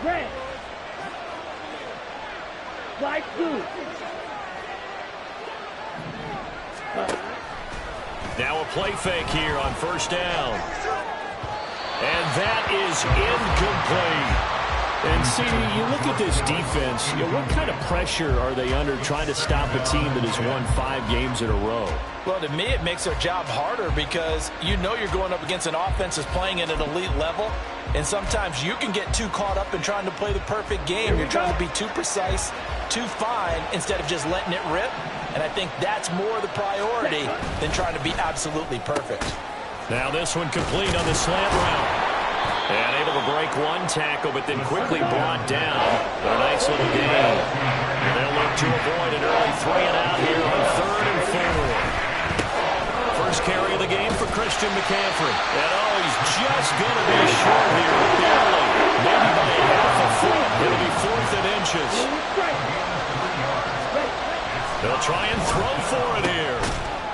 Red. Flag blue. Now a play fake here on first down. And that is incomplete. And, CD, you look at this defense, what kind of pressure are they under trying to stop a team that has won 5 games in a row? Well, to me, it makes their job harder because you know you're going up against an offense that's playing at an elite level, and sometimes you can get too caught up in trying to play the perfect game. You're trying to be too precise, too fine, instead of just letting it rip. And I think that's more the priority than trying to be absolutely perfect. Now this one complete on the slant route. And able to break one tackle, but then quickly brought down. But a nice little gain. They'll look to avoid an early 3 and out here on 3rd and 4. First carry of the game for Christian McCaffrey. And he's just going to be short here, barely. Maybe by a half a foot. It'll be 4th and inches. They'll try and throw for it here.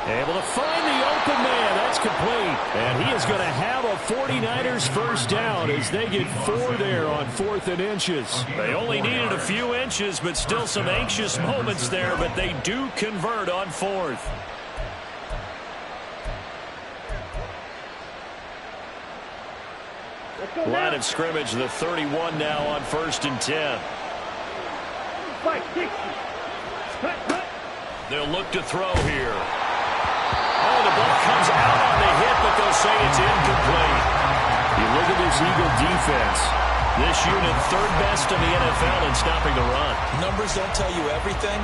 Able to find the open man. That's complete. And he is going to have a 49ers first down as they get 4 there on 4th and inches. They only needed a few inches, but still some anxious moments there, but they do convert on 4th. Line of scrimmage, the 31 now on 1st and 10. They'll look to throw here. Oh, the ball comes out on the hit, but they'll say it's incomplete. You look at this Eagle defense. This unit 3rd best in the NFL in stopping the run. Numbers don't tell you everything,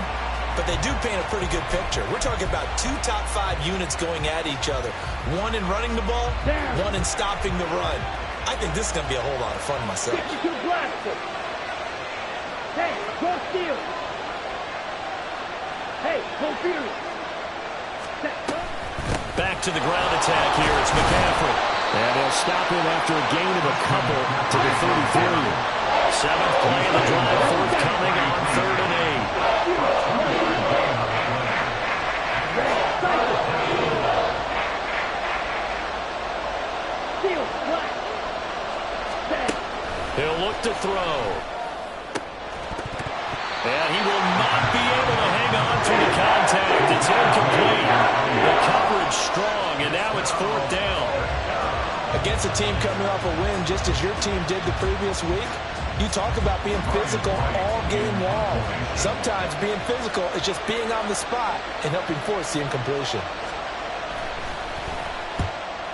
but they do paint a pretty good picture. We're talking about 2 top 5 units going at each other. One in running the ball, one in stopping the run. I think this is going to be a whole lot of fun myself. Hey, go steal. Hey, go steal. Back to the ground attack here. It's McCaffrey. And they'll stop him after a gain of a couple to the 33. 7th play of the drive, forthcoming on 3rd and 8. He'll look to throw. And he will not be able to hang on through the contact. It's incomplete. The coverage strong, and now it's 4th down. Against a team coming off a win, just as your team did the previous week, you talk about being physical all game long. Sometimes being physical is just being on the spot and helping force the incompletion.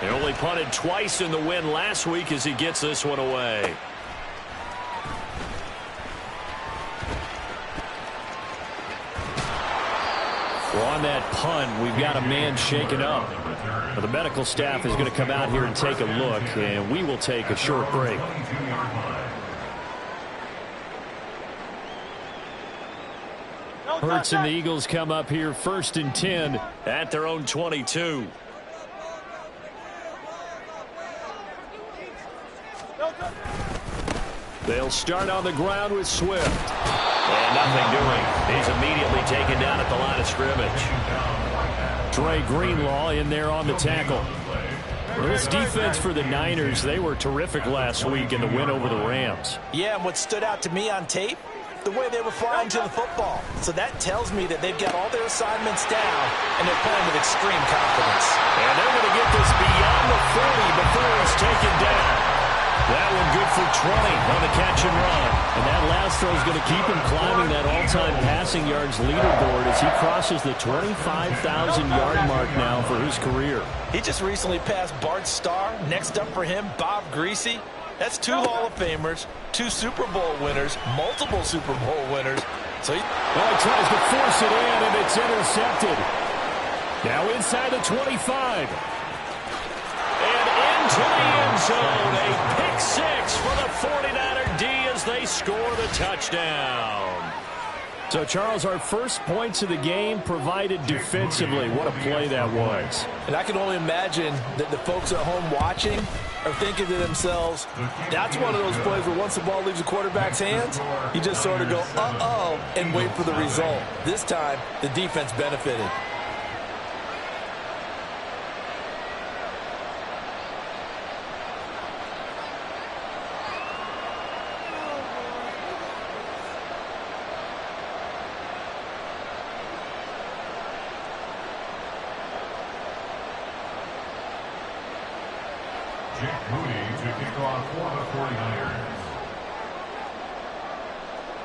They only punted twice in the win last week as he gets this one away. Well, on that punt, we've got a man shaken up. The medical staff is going to come out here and take a look, and we will take a short break. Hurts and the Eagles come up here 1st and 10 at their own 22. They'll start on the ground with Swift. And nothing doing. He's immediately taken down at the line of scrimmage. Dre Greenlaw in there on the tackle. Well, this defense for the Niners, they were terrific last week in the win over the Rams. Yeah, and what stood out to me on tape, the way they were flying to the football. So that tells me that they've got all their assignments down, and they're playing with extreme confidence. And they're going to get this beyond the 40 before he's taken down. That one good for 20 on the catch and run. And that last throw is going to keep him climbing that all-time passing yards leaderboard as he crosses the 25,000-yard mark now for his career. He just recently passed Bart Starr. Next up for him, Bob Greasy. That's 2 Hall of Famers, 2 Super Bowl winners, multiple Super Bowl winners. So he tries to force it in, and it's intercepted. Now inside the 25. And into the end zone. A pick 6 for the 49er D as they score the touchdown. So, Charles, our first points of the game provided defensively. What a play that was. And I can only imagine that the folks at home watching are thinking to themselves, that's one of those plays where once the ball leaves the quarterback's hands, you just sort of go, uh-oh, and wait for the result. This time, the defense benefited.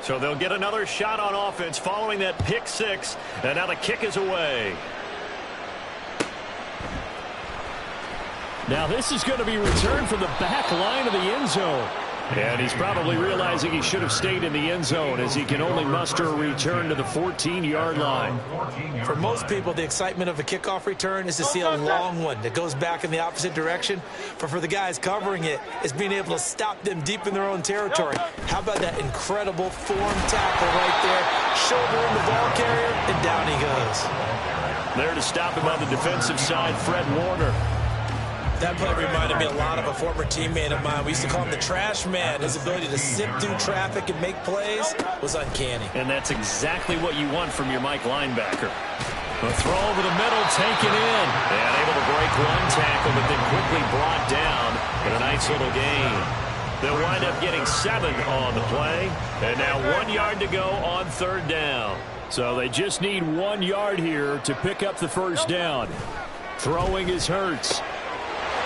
So they'll get another shot on offense following that pick six, and now the kick is away. Now this is going to be returned from the back line of the end zone. And he's probably realizing he should have stayed in the end zone as he can only muster a return to the 14-yard line. For most people, the excitement of a kickoff return is to see a long one that goes back in the opposite direction. But for the guys covering it, it's being able to stop them deep in their own territory. How about that incredible form tackle right there? Shoulder in the ball carrier, and down he goes. There to stop him on the defensive side, Fred Warner. That play reminded me a lot of a former teammate of mine. We used to call him the trash man. His ability to zip through traffic and make plays was uncanny. And that's exactly what you want from your Mike linebacker. A throw over the middle, taken in. And able to break one tackle, but then quickly brought down. But a nice little gain. They'll wind up getting 7 on the play. And now 1 yard to go on third down. So they just need 1 yard here to pick up the first down. Throwing is Hurts.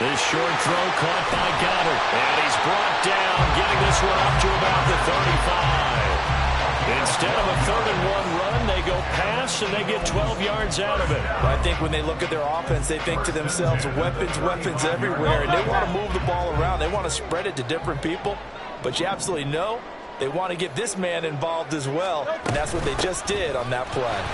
This short throw caught by Goddard. And he's brought down, getting this one up to about the 35. Instead of a 3rd-and-1 run, they go pass, and they get 12 yards out of it. I think when they look at their offense, they think to themselves, weapons, weapons everywhere. And they want to move the ball around. They want to spread it to different people. But you absolutely know they want to get this man involved as well. And that's what they just did on that play.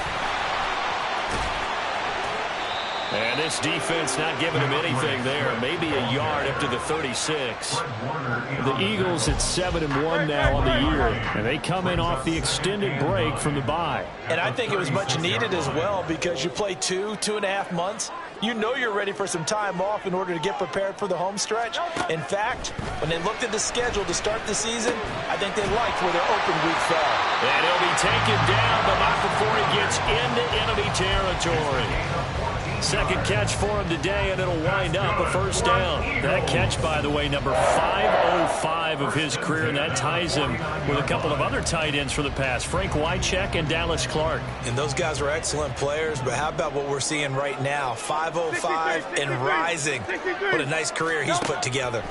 And this defense not giving him anything there. Maybe a yard up to the 36. The Eagles at 7-1 now on the year. And they come in off the extended break from the bye. And I think it was much needed as well because you play 2.5 months. You know you're ready for some time off in order to get prepared for the home stretch. In fact, when they looked at the schedule to start the season, I think they liked where their open week fell. And he'll be taken down, but not before he gets into enemy territory. Second catch for him today, and it'll wind up a first down. That catch, by the way, number 505 of his career, and that ties him with a couple of other tight ends for the past, Frank Wycheck and Dallas Clark. And those guys are excellent players, but how about what we're seeing right now? 505 and rising. What a nice career he's put together.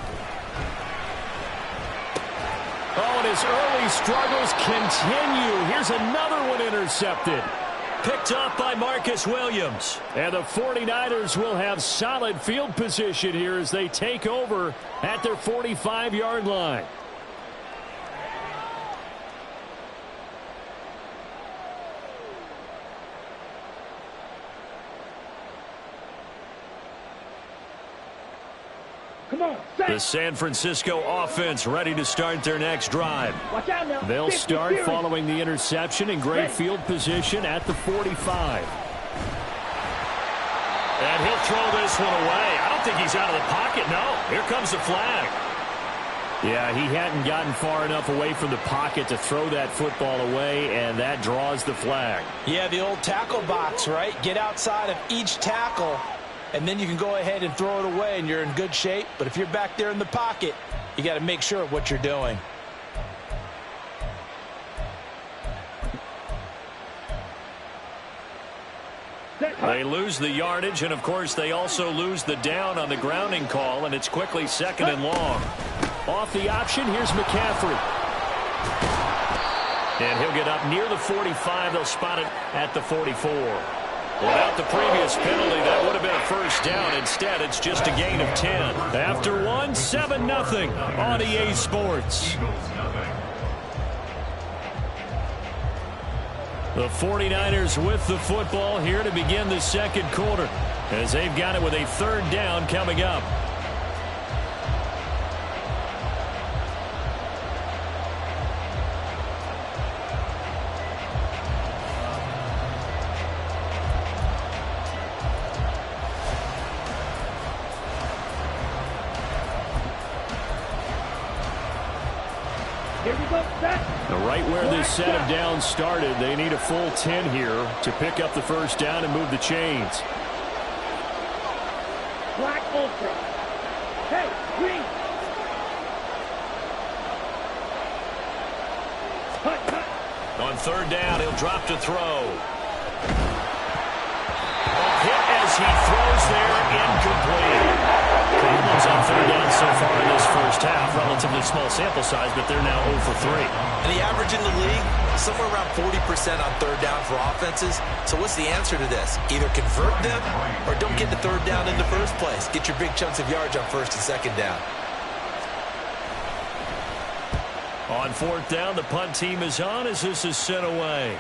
Oh, and his early struggles continue. Here's another one intercepted. Picked up by Marcus Williams. And the 49ers will have solid field position here as they take over at their 45-yard line. Come on, The San Francisco offense ready to start their next drive. watch out now. They'll start following the interception in great field position at the 45. And he'll throw this one away. I don't think he's out of the pocket. No, here comes the flag. Yeah, he hadn't gotten far enough away from the pocket to throw that football away, and that draws the flag. Yeah, the old tackle box, right? Get outside of each tackle, and then you can go ahead and throw it away, and you're in good shape. But if you're back there in the pocket, you got to make sure of what you're doing. They lose the yardage, and, of course, they also lose the down on the grounding call, and it's quickly 2nd and long. Off the option, here's McCaffrey. And he'll get up near the 45. They'll spot it at the 44. Without the previous penalty, that would have been a first down. Instead, it's just a gain of 10. After one, 7-0 on EA Sports. The 49ers with the football here to begin the second quarter as they've got it with a 3rd down coming up. Here we go, set. Right where this set of downs started, they need a full 10 here to pick up the first down and move the chains. Black ultra. Hey, green. Cut, cut. On 3rd down, he'll drop to throw. A hit as he throws there, incomplete. Cleveland's on 3rd down so far in this first half. Relatively small sample size, but they're now 0 for 3. And the average in the league, somewhere around 40% on third down for offenses. So what's the answer to this? Either convert them or don't get the third down in the first place. Get your big chunks of yards on first and second down. On fourth down, the punt team is on as this is sent away.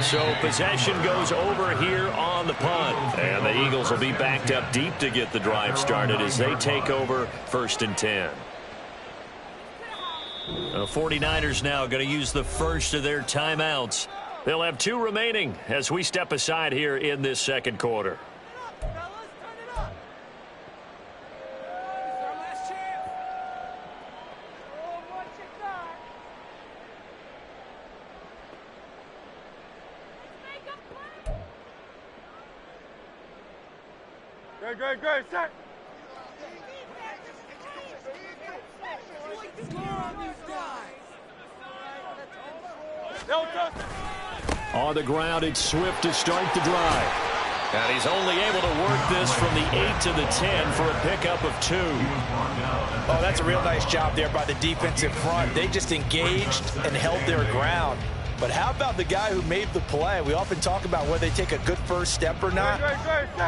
So possession goes over here on the punt. And the Eagles will be backed up deep to get the drive started as they take over 1st and 10. The 49ers now going to use the first of their timeouts. They'll have 2 remaining as we step aside here in this second quarter. Good, set. On the ground, it's Swift to start the drive. And he's only able to work this from the 8 to the 10 for a pickup of 2. Oh, that's a real nice job there by the defensive front. They just engaged and held their ground. But how about the guy who made the play? We often talk about whether they take a good first step or not.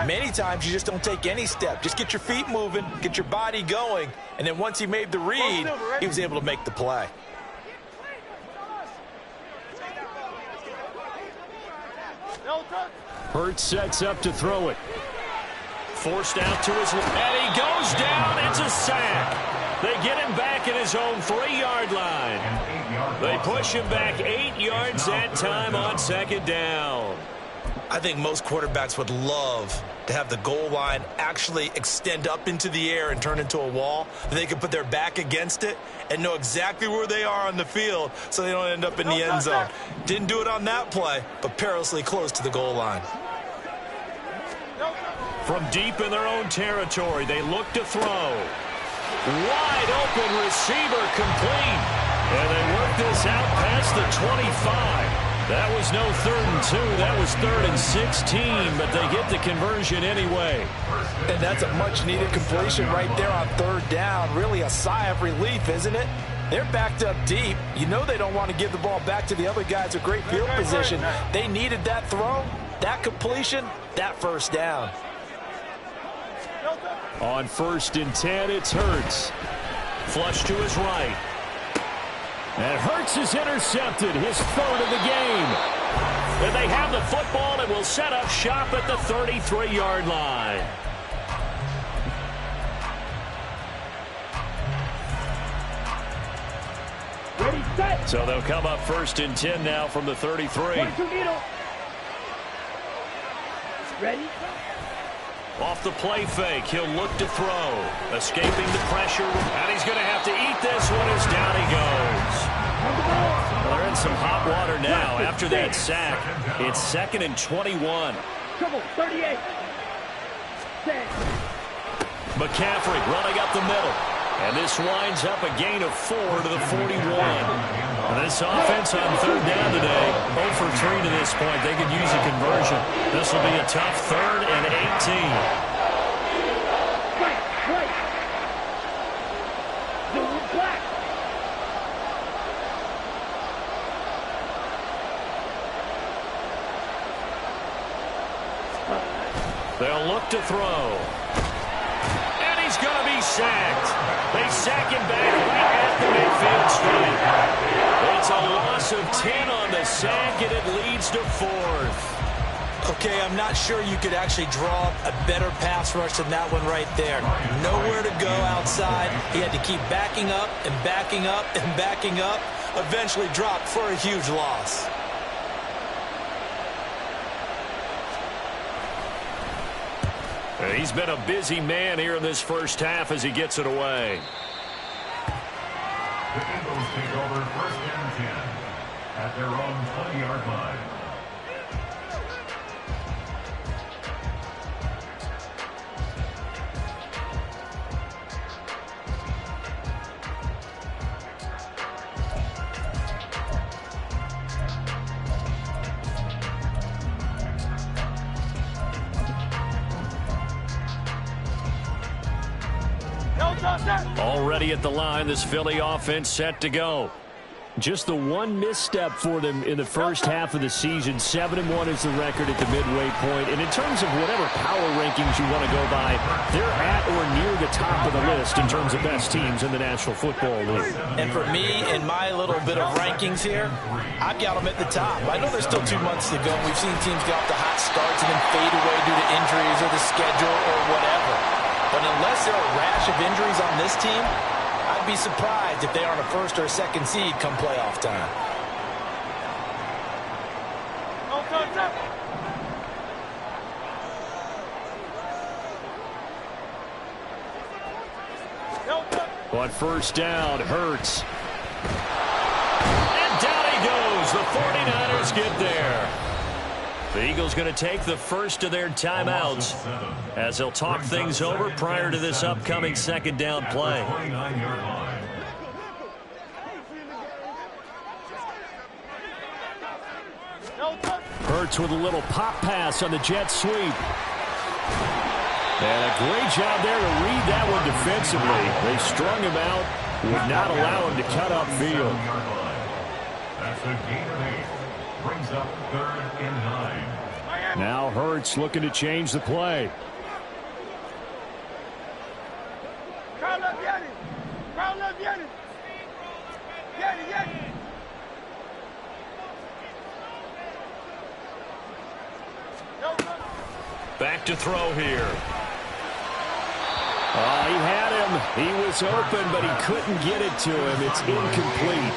Many times you just don't take any step. Just get your feet moving, get your body going, and then once he made the read, he was able to make the play. Hurts sets up to throw it. Forced out to his left, and he goes down. It's a sack. They get him back at his own 3-yard line. They push him back 8 yards that time on second down. I think most quarterbacks would love to have the goal line actually extend up into the air and turn into a wall. They can put their back against it and know exactly where they are on the field so they don't end up in the end zone. Didn't do it on that play, but perilously close to the goal line. From deep in their own territory, they look to throw. Wide open receiver complete. And they work this out past the 25. That was no 3rd and 2. That was 3rd and 16, but they get the conversion anyway. And that's a much-needed completion right there on 3rd down. Really a sigh of relief, isn't it? They're backed up deep. You know they don't want to give the ball back to the other guys with great field position. They needed that throw, that completion, that first down. On 1st and 10, it's Hurts. Flush to his right. And Hurts is intercepted, his 3rd of the game. And they have the football and will set up shop at the 33-yard line. Ready, set. So they'll come up 1st and 10 now from the 33. Ready. Off the play fake, he'll look to throw. Escaping the pressure, and he's going to have to eat this one as down he goes. Well, they're in some hot water now after that sack. It's 2nd and 21. Trouble, 38. McCaffrey running up the middle. And this winds up a gain of 4 to the 41. And this offense on 3rd down today, 0 for 3 to this point. They could use a conversion. This will be a tough 3rd and 18. Right. Doing black. They'll look to throw. And he's going to be sacked. They sack him back right at the midfield stripe. It's a loss of 10 on the sack, and it leads to 4th. Okay, I'm not sure you could actually draw a better pass rush than that one right there. Nowhere to go outside. He had to keep backing up and backing up and backing up. Eventually dropped for a huge loss. He's been a busy man here in this first half as he gets it away. The Eagles take over 1st and 10 at their own 20-yard line. Already at the line, this Philly offense set to go. Just the one misstep for them in the first half of the season. 7-1 is the record at the midway point. And in terms of whatever power rankings you want to go by, they're at or near the top of the list in terms of best teams in the National Football League. And for me, in my little bit of rankings here, I've got them at the top. I know there's still 2 months to go. We've seen teams get off to hot starts and then fade away due to injuries or the schedule or whatever. But unless there are a rash of injuries on this team, I'd be surprised if they aren't a first or a second seed come playoff time. On first down, Hurts. And down he goes. The 49ers get there. The Eagles going to take the first of their timeouts as they'll talk things over prior to this upcoming second down play. Hurts with a little pop pass on the jet sweep. And a great job there to read that one defensively. They strung him out, would not allow him to cut upfield. That's a gain of 8. Brings up 3rd and 9. Now Hurts looking to change the play. Back to throw here. Oh, he had him. He was open, but he couldn't get it to him. It's incomplete.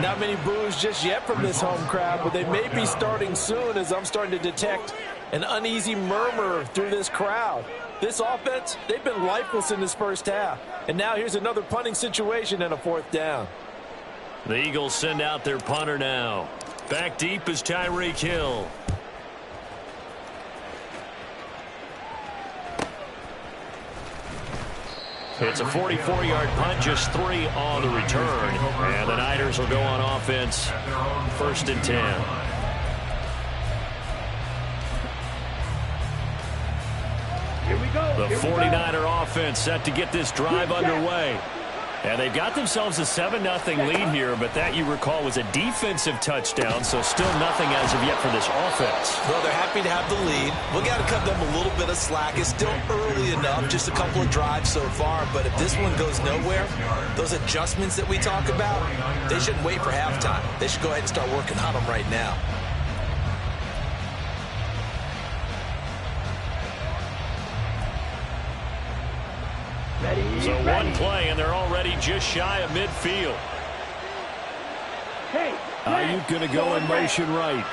Not many boos just yet from this home crowd, but they may be starting soon as I'm starting to detect an uneasy murmur through this crowd. This offense, they've been lifeless in this first half. And now here's another punting situation and a 4th down. The Eagles send out their punter now. Back deep is Tyreek Hill. It's a 44-yard punt, just 3 on the return. And the Niners will go on offense, 1st and 10. Here we go. The 49er offense set to get this drive underway. And they've got themselves a 7-0 lead here, but that, you recall, was a defensive touchdown, so still nothing as of yet for this offense. Well, they're happy to have the lead. We've got to cut them a little bit of slack. It's still early enough, just a couple of drives so far, but if this one goes nowhere, those adjustments that we talk about, they shouldn't wait for halftime. They should go ahead and start working on them right now. So one play, and they're already just shy of midfield. Hey, Ayuk going to go in motion right.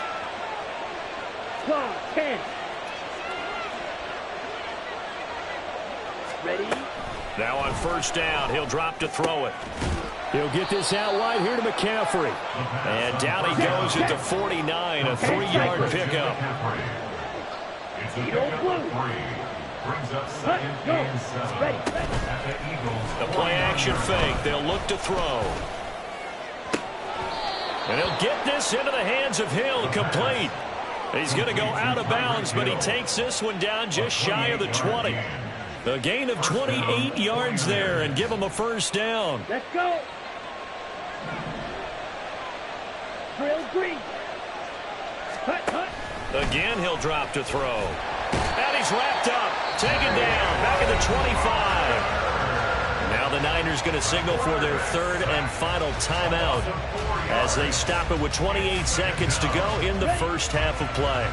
10. Ready? Now on first down, he'll drop to throw it. He'll get this out wide here to McCaffrey. And down he goes at the 49, a 3-yard pickup. It's a pickup of 3. Brings up 2nd and 7. Ready. At the Eagles. The play action fake. They'll look to throw. And he'll get this into the hands of Hill, complete. He's going to go out of bounds, but he takes this one down just shy of the 20. A gain of 28 yards there and give him a first down. Let's go. Drill green. Hut. Again, he'll drop to throw. And he's wrapped up. Taken down. Back at the 25. Now the Niners going to signal for their 3rd and final timeout as they stop it with 28 seconds to go in the first half of play.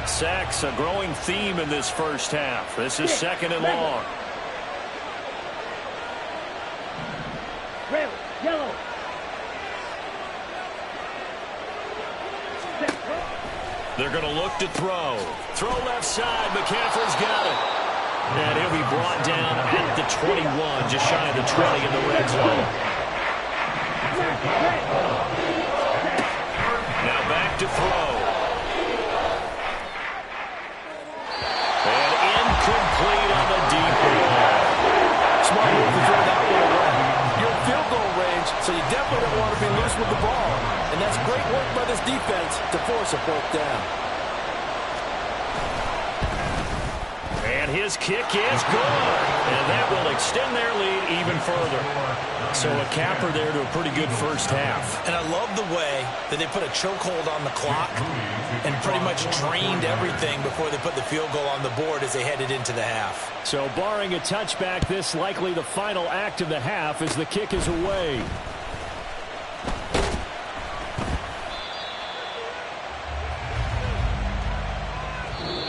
Sacks, a growing theme in this first half. This is 2nd and long. Red, yellow. They're going to look to throw. Throw left side. McCaffrey's got it. And he'll be brought down at the 21, just shy of the 20 in the red zone. Now back to throw. And incomplete on the deep ball. Smart move to throw that one away. You're in field goal range, so you definitely don't want to be loose with the ball. And that's great work by this defense to force a 4th down. And his kick is good. And that will extend their lead even further. So a capper there to a pretty good first half. And I love the way that they put a chokehold on the clock and pretty much drained everything before they put the field goal on the board as they headed into the half. So barring a touchback, this likely the final act of the half as the kick is away.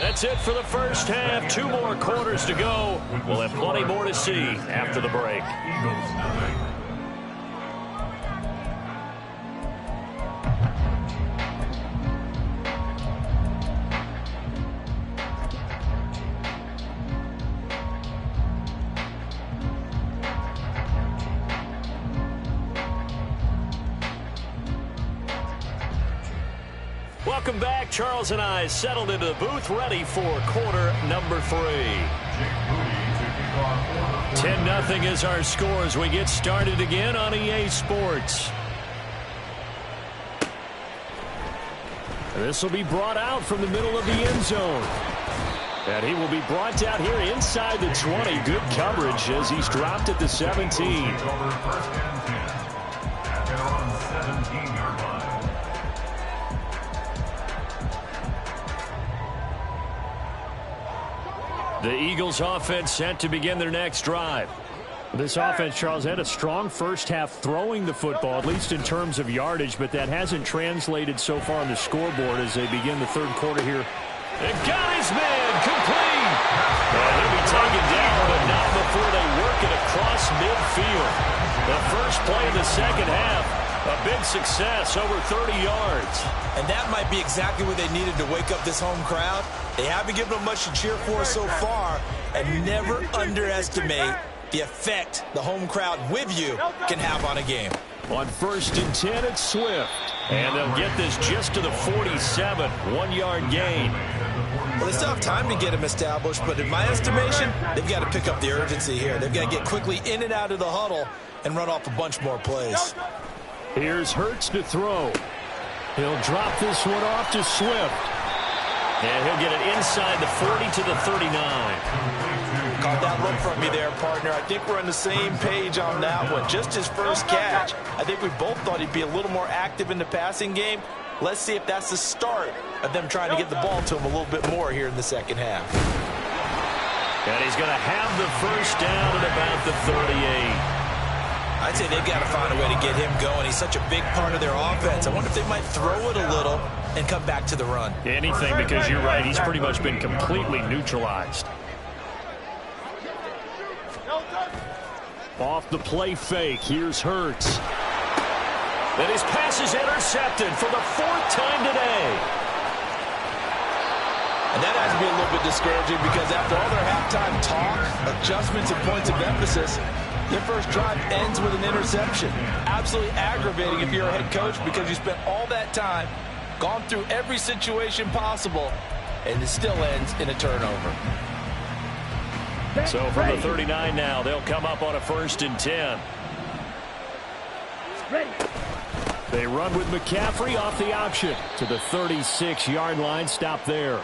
That's it for the first half. 2 more quarters to go. We'll have plenty more to see after the break. Eagles nothing. Welcome back. Charles and I settled into the booth, ready for quarter number 3. 10-0 is our score as we get started again on EA Sports. This will be brought out from the middle of the end zone. And he will be brought down here inside the 20. Good coverage as he's dropped at the 17. First and 10 at their own 17-yard line. The Eagles offense set to begin their next drive. This offense, Charles, had a strong first half throwing the football, at least in terms of yardage, but that hasn't translated so far on the scoreboard as they begin the third quarter here. And got his man complete. And he'll be taken down, but not before they work it across midfield. The first play of the second half, a big success, over 30 yards. And that might be exactly what they needed to wake up this home crowd. They haven't given them much to cheer for so far, and never underestimate the effect the home crowd with you can have on a game. On 1st and 10, it's Swift. And they'll get this just to the 47, 1-yard gain. Well, they still have time to get him established, but in my estimation, they've got to pick up the urgency here. They've got to get quickly in and out of the huddle and run off a bunch more plays. Here's Hurts to throw. He'll drop this one off to Swift. And he'll get it inside the 40 to the 39. Caught that look from me there, partner. I think we're on the same page on that one. Just his first catch. I think we both thought he'd be a little more active in the passing game. Let's see if that's the start of them trying to get the ball to him a little bit more here in the second half. And he's going to have the first down at about the 38. I'd say they've got to find a way to get him going. He's such a big part of their offense. I wonder if they might throw it a little and come back to the run. Anything, because you're right. He's pretty much been completely neutralized. Off the play fake. Here's Hurts. And his pass is intercepted for the 4th time today. And that has to be a little bit discouraging because after all their halftime talk, adjustments, and points of emphasis, their first drive ends with an interception. Absolutely aggravating if you're a head coach because you spent all that time, gone through every situation possible, and it still ends in a turnover. So from the 39 now, they'll come up on a 1st and 10. They run with McCaffrey off the option to the 36-yard line. Stop there.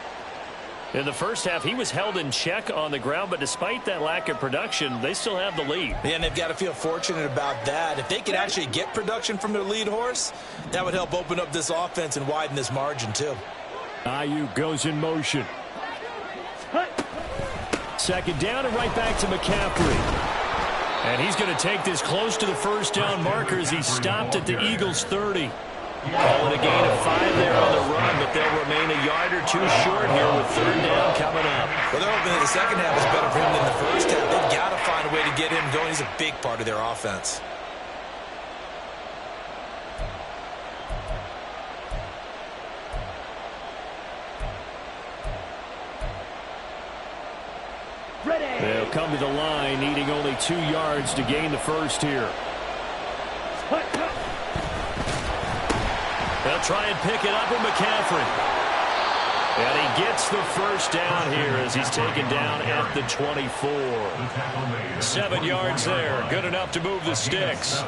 In the first half, he was held in check on the ground, but despite that lack of production, they still have the lead. Yeah, and they've got to feel fortunate about that. If they could actually get production from their lead horse, that would help open up this offense and widen this margin, too. Ayuk goes in motion. Second down and right back to McCaffrey. And he's going to take this close to the first down marker as he stopped at the Eagles' 30. Call it a gain of 5 there on the run, but they'll remain a yard or two short here with 3rd down coming up. Well, they're hoping that the second half is better for him than the first half. They've got to find a way to get him going. He's a big part of their offense. They'll come to the line, needing only 2 yards to gain the first here. They'll try and pick it up with McCaffrey. And he gets the first down here as he's taken down at the 24. 7 yards there. Good enough to move the sticks.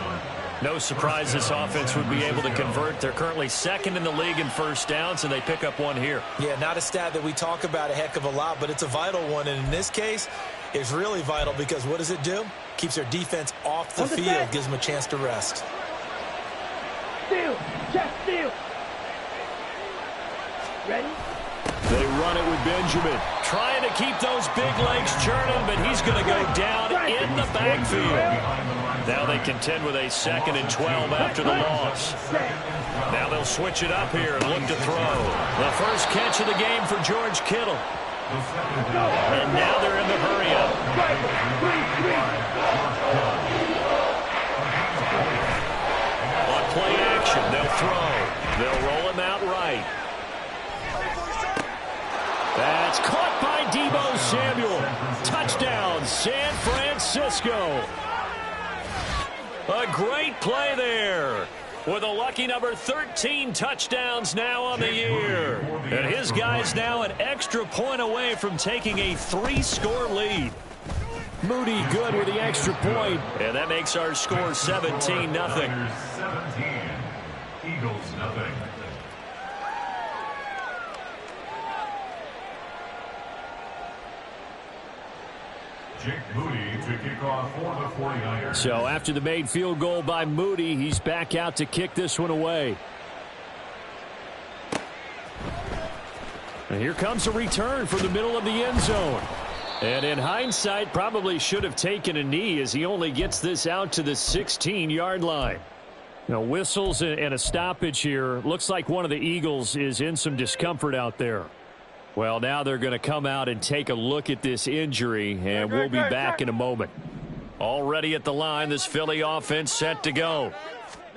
No surprise this offense would be able to convert. They're currently second in the league in first downs, and they pick up one here. Yeah, not a stat that we talk about a heck of a lot, but it's a vital one. And in this case, it's really vital because what does it do? Keeps their defense off the field, gives them a chance to rest. Steal, just steal. Ready? They run it with Benjamin. Trying to keep those big legs churning, but he's going to go down in the backfield. Now they contend with a 2nd and 12 after the loss. Now they'll switch it up here and look to throw. The first catch of the game for George Kittle. And now they're in the hurry-up. On play action, they'll throw. They'll roll him out right. That's caught by Deebo Samuel. Touchdown, San Francisco. A great play there. With a lucky number 13 touchdowns now on the year. And his guy's now an extra point away from taking a 3-score lead. Moody good with the extra point. And that makes our score 17-0. 17. Eagles nothing. Jake Moody to kick off for the 49ers. So after the made field goal by Moody, he's back out to kick this one away. And here comes a return from the middle of the end zone. And in hindsight, probably should have taken a knee as he only gets this out to the 16-yard line. Now, whistles and a stoppage here. Looks like one of the Eagles is in some discomfort out there. Well, now they're going to come out and take a look at this injury, and we'll be back in a moment. Already at the line, this Philly offense set to go.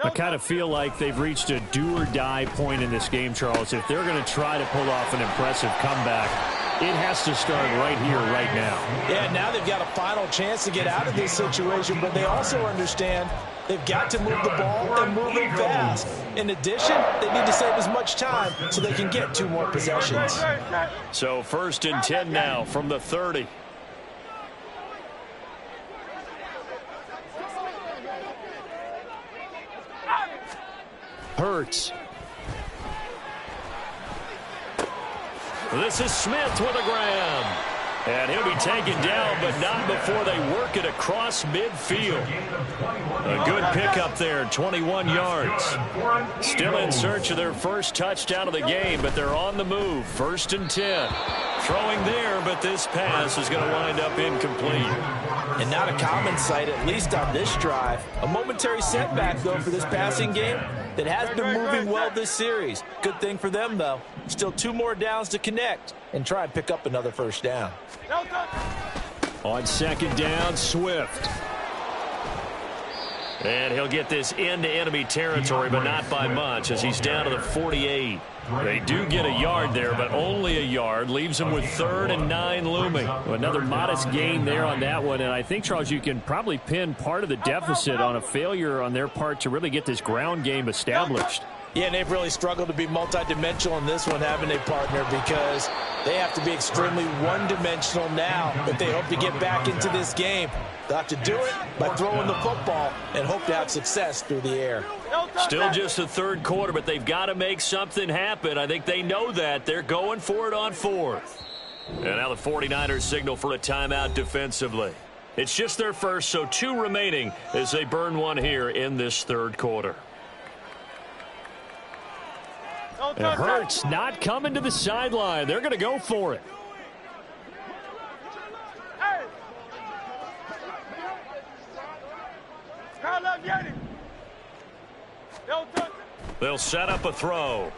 I kind of feel like they've reached a do-or-die point in this game, Charles. If they're going to try to pull off an impressive comeback, it has to start right here, right now. Yeah, now they've got a final chance to get out of this situation, but they also understand they've got to move the ball and move it fast. In addition, they need to save as much time so they can get 2 more possessions. So 1st and 10 now from the 30. Hurts. This is Smith with a grab. And he'll be taken down, but not before they work it across midfield. A good pickup there, 21 yards. Still in search of their first touchdown of the game, but they're on the move. 1st and 10. Throwing there, but this pass is going to wind up incomplete. And not a common sight, at least on this drive. A momentary setback, though, for this passing game that has been moving well this series. Good thing for them, though. Still 2 more downs to connect and try and pick up another first down. On 2nd down, Swift. And he'll get this into enemy territory, but not by much as he's down to the 48. They do get a yard there, but only a yard. Leaves them with 3rd and 9 looming. Another modest gain there on that one. And I think, Charles, you can probably pin part of the deficit on a failure on their part to really get this ground game established. Yeah, and they've really struggled to be multidimensional in this one, haven't they, partner? Because they have to be extremely one-dimensional now if they hope to get back into this game. They'll have to do it by throwing the football and hope to have success through the air. Still just the 3rd quarter, but they've got to make something happen. I think they know that. They're going for it on 4th. And now the 49ers signal for a timeout defensively. It's just their first, so 2 remaining as they burn one here in this 3rd quarter. And Hurts not coming to the sideline. They're going to go for it. They'll set up a throw.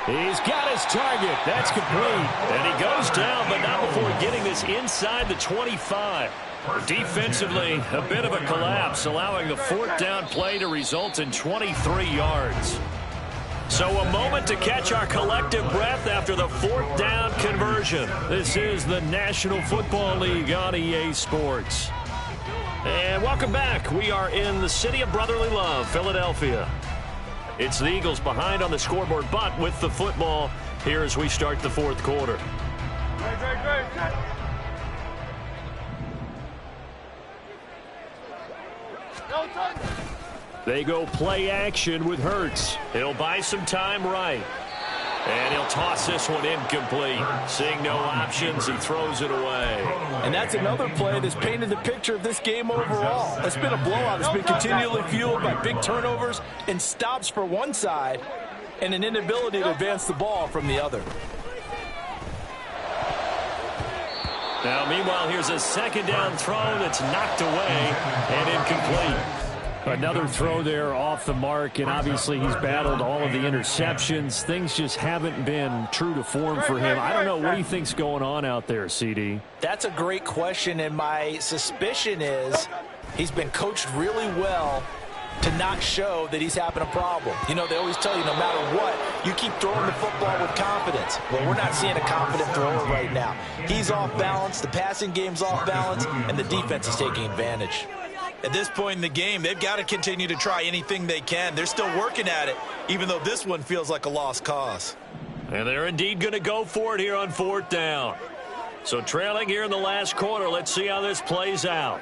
He's got his target. That's complete. And he goes down, but not before getting this inside the 25. Defensively, a bit of a collapse, allowing the 4th down play to result in 23 yards. So a moment to catch our collective breath after the 4th down conversion. This is the National Football League on EA Sports. And welcome back. We are in the city of brotherly love, Philadelphia. It's the Eagles behind on the scoreboard, but with the football here as we start the 4th quarter. They go play action with Hurts. He'll buy some time right. And he'll toss this one incomplete. Seeing no options, he throws it away. And that's another play that's painted the picture of this game overall. It's been a blowout. It's been continually fueled by big turnovers and stops for one side and an inability to advance the ball from the other. Now, meanwhile, here's a second down throw that's knocked away and incomplete. Another throw there off the mark, and obviously he's battled all of the interceptions. Things just haven't been true to form for him. I don't know. What do you think's going on out there, CD? That's a great question, and my suspicion is he's been coached really well to not show that he's having a problem. You know, they always tell you no matter what, you keep throwing the football with confidence. Well, we're not seeing a confident thrower right now. He's off balance, the passing game's off balance, and the defense is taking advantage. At this point in the game, they've got to continue to try anything they can. They're still working at it, even though this one feels like a lost cause. And they're indeed going to go for it here on 4th down. So trailing here in the last quarter, let's see how this plays out.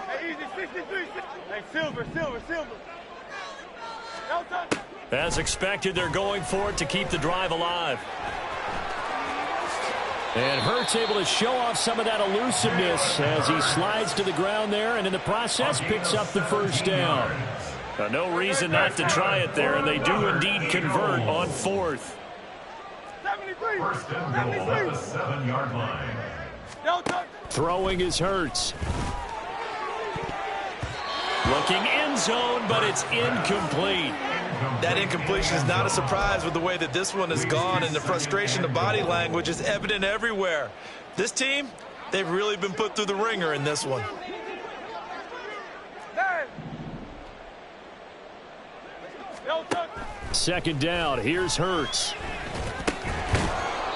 Hey, easy, 63. Hey, silver. As expected, they're going for it to keep the drive alive. And Hurts able to show off some of that elusiveness as he slides to the ground there, and in the process picks up the first down. No reason not to try it there, and they do indeed convert on 4th. 73. First and goal at the 7-yard line. Throwing is Hurts. Looking end zone, but it's incomplete. That incompletion is not a surprise with the way that this one has gone, and the frustration of body language is evident everywhere. This team, they've really been put through the ringer in this one. Second down, here's Hurts.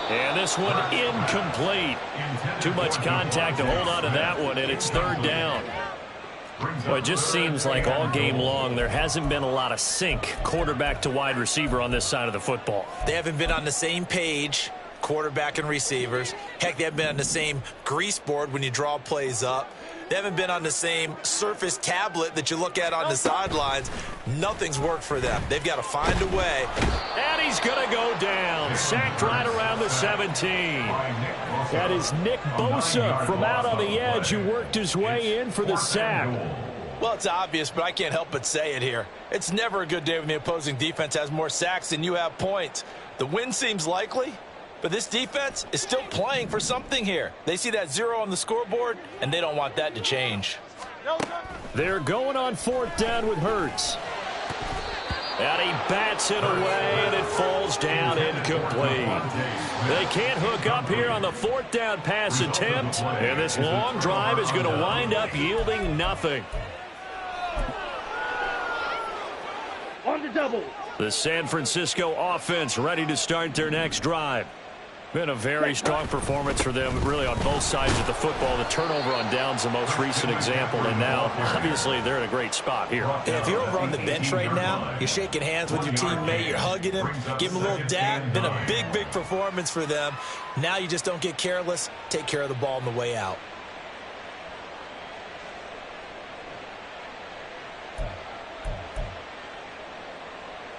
And this one incomplete. Too much contact to hold on to that one, and it's 3rd down. Well, it just seems like all game long there hasn't been a lot of sync quarterback to wide receiver on this side of the football. They haven't been on the same page, quarterback and receivers. Heck, they haven't been on the same grease board when you draw plays up. They haven't been on the same Surface tablet that you look at on the sidelines. Nothing's worked for them. They've got to find a way. And he's going to go down. Sacked right around the 17. That is Nick Bosa from out on the edge who worked his way in for the sack. Well, it's obvious, but I can't help but say it here. It's never a good day when the opposing defense has more sacks than you have points. The win seems likely, but this defense is still playing for something here. They see that 0 on the scoreboard, and they don't want that to change. They're going on 4th down with Hurts. And he bats it away, and it falls down incomplete. They can't hook up here on the 4th down pass attempt, and this long drive is going to wind up yielding nothing. On the double. The San Francisco offense ready to start their next drive. Been a very strong performance for them, really, on both sides of the football. The turnover on downs the most recent example, and now, obviously, they're in a great spot here. And if you're over on the bench right now, you're shaking hands with your teammate, you're hugging him, give him a little dab. Been a big, big performance for them. Now you just don't get careless. Take care of the ball on the way out.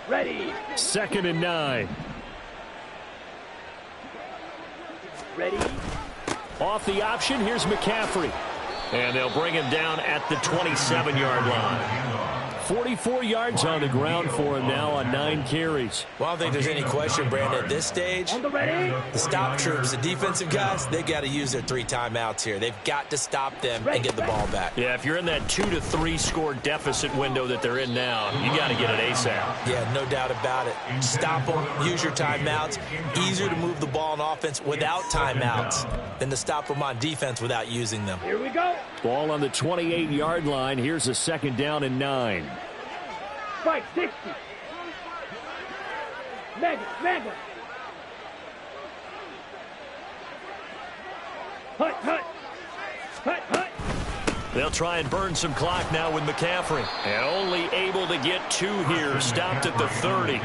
Ready. 2nd and 9. Ready. Off the option, here's McCaffrey. And they'll bring him down at the 27-yard line. 44 yards on the ground for him now on 9 carries. Well, I don't think there's any question, Brandon, at this stage, On the ready. the stop troops, the defensive guys, they got to use their 3 timeouts here. They've got to stop them and get the ball back. Yeah, if you're in that 2 to 3 score deficit window that they're in now, you got to get it ASAP. Yeah, no doubt about it. Stop them, use your timeouts. Easier to move the ball on offense without timeouts than to stop them on defense without using them. Here we go. Ball on the 28-yard line. Here's a 2nd down and 9. Spike 60. Mega. Hut. They'll try and burn some clock now with McCaffrey. And only able to get 2 here, stopped at the 30.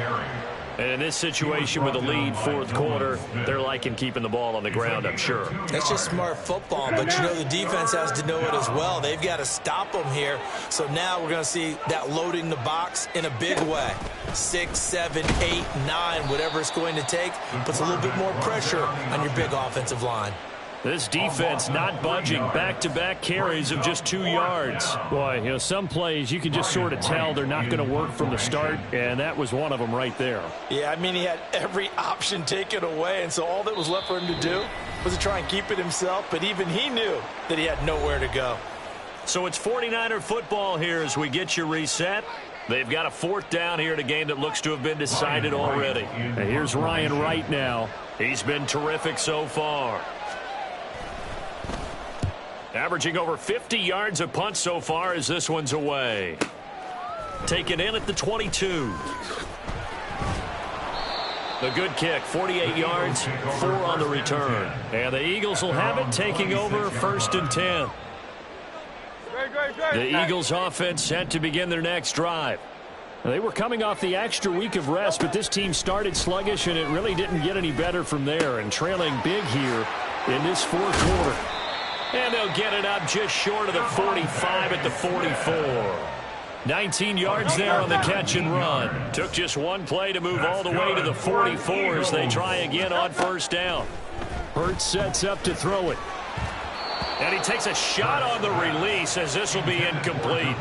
And in this situation with a lead fourth quarter, they're liking keeping the ball on the ground, I'm sure. That's just smart football, but you know the defense has to know it as well. They've got to stop them here. So now we're going to see that loading the box in a big way. 6, 7, 8, 9, whatever it's going to take, puts a little bit more pressure on your big offensive line. This defense not budging. Back-to-back carries of just 2 yards. Boy, you know, some plays you can just sort of tell they're not going to work from the start, and that was one of them right there. Yeah, I mean, he had every option taken away, and so all that was left for him to do was to try and keep it himself, but even he knew that he had nowhere to go. So it's 49er football here as we get you reset. They've got a 4th down here in a game that looks to have been decided already. And here's Ryan Wright now. He's been terrific so far. Averaging over 50 yards a punt so far as this one's away. Taken in at the 22. The good kick, 48 yards, 4 on the return. And the Eagles will have it, taking over 1st and 10. The Eagles offense set to begin their next drive. They were coming off the extra week of rest, but this team started sluggish, and it really didn't get any better from there. And trailing big here in this fourth quarter. And they'll get it up just short of the 45 at the 44. 19 yards there on the catch and run. Took just one play to move all the way to the 44 as they try again on 1st down. Hurts sets up to throw it. And he takes a shot on the release as this will be incomplete.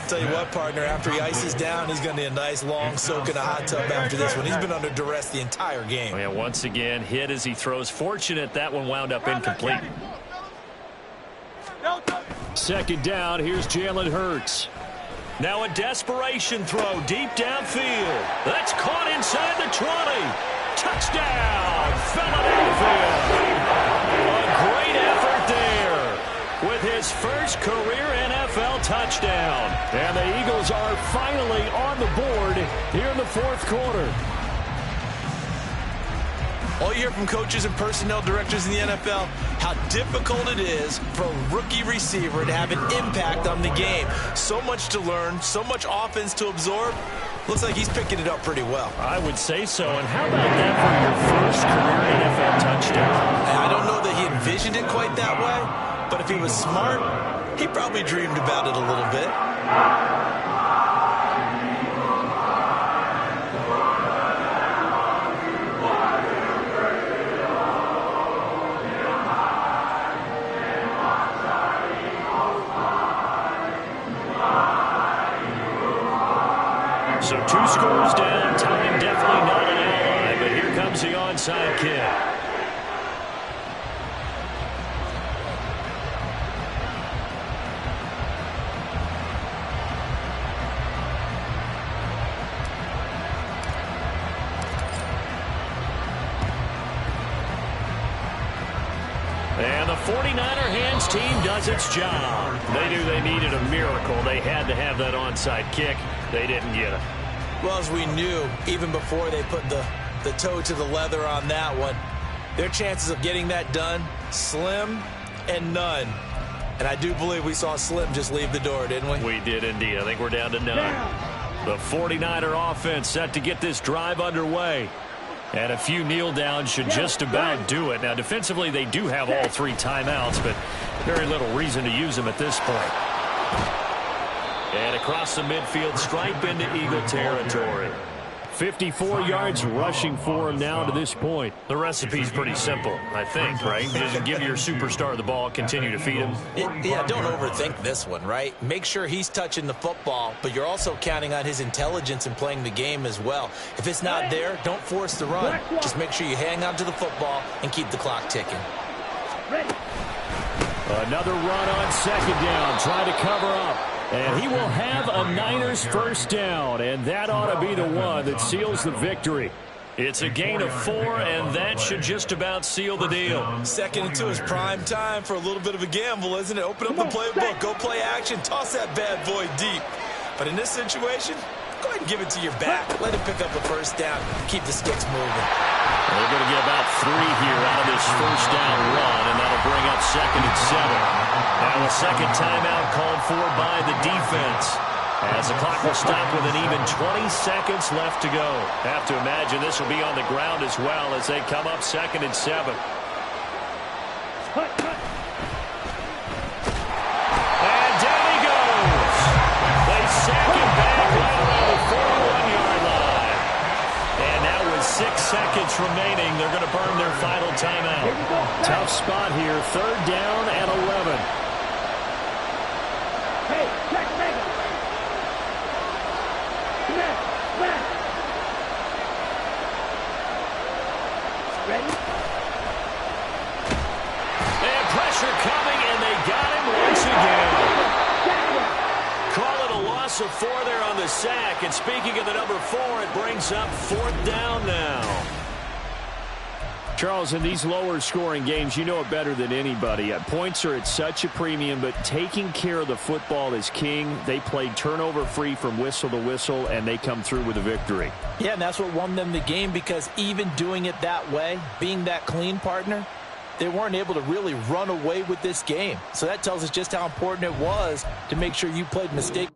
Tell you what, partner, after he ices down, he's going to need a nice long soak in a hot tub after this one. He's been under duress the entire game. And once again, hit as he throws. Fortunate that one wound up incomplete. 2nd down, here's Jalen Hurts. Now a desperation throw deep downfield. That's caught inside the 20. Touchdown, Philadelphia. A great effort there with his first career NFL touchdown. And the Eagles are finally on the board here in the fourth quarter. All you hear from coaches and personnel directors in the NFL, how difficult it is for a rookie receiver to have an impact on the game. So much to learn, so much offense to absorb. Looks like he's picking it up pretty well. I would say so. And how about that for your first career NFL touchdown? I don't know that he envisioned it quite that way, but if he was smart, he probably dreamed about it a little bit. So 2 scores down, time definitely not an ally, but here comes the onside kick. And the 49er hands team does its job. They knew they needed a miracle. They had to have that onside kick. They didn't get it. Well, as we knew, even before they put the toe to the leather on that one, their chances of getting that done, slim and none. And I do believe we saw Slim just leave the door, didn't we? We did indeed. I think we're down to none. The 49er offense set to get this drive underway. And a few kneel downs should just about do it. Now, defensively, they do have all 3 timeouts, but very little reason to use them at this point. And across the midfield, stripe into Eagle territory. 54 yards rushing for him now to this point. The recipe's pretty simple, I think, right? Just give your superstar the ball, continue to feed him. Yeah, don't overthink this one, right? Make sure he's touching the football, but you're also counting on his intelligence in playing the game as well. If it's not there, don't force the run. Just make sure you hang on to the football and keep the clock ticking. Another run on 2nd down. Try to cover up. And he will have a Niners first down, and that ought to be the one that seals the victory. It's a gain of 4, and that should just about seal the deal. 2nd and 2 is prime time for a little bit of a gamble, isn't it? Open up the playbook, go play action, toss that bad boy deep. But in this situation, go ahead and give it to your back. Let him pick up a first down. Keep the sticks moving. They're going to get about 3 here out of this first down run, and that'll bring up 2nd and 7. Now a second timeout called for by the defense. As the clock will stop with an even 20 seconds left to go. Have to imagine this will be on the ground as well as they come up 2nd and 7. Cut, cut. And down he goes. They sack him back right around the 41-yard line. And now with 6 seconds remaining, they're going to burn their final timeout. Tough spot here. 3rd down and 11. Hey, check, mega. Smash, smash. Ready? And pressure coming, and they got him once again. Call it a loss of 4 there on the sack. And speaking of the number 4, it brings up 4th down now. Charles, in these lower-scoring games, you know it better than anybody. Points are at such a premium, but taking care of the football is king. They played turnover-free from whistle to whistle, and they come through with a victory. Yeah, and that's what won them the game, because even doing it that way, being that clean partner, they weren't able to really run away with this game. So that tells us just how important it was to make sure you played mistake.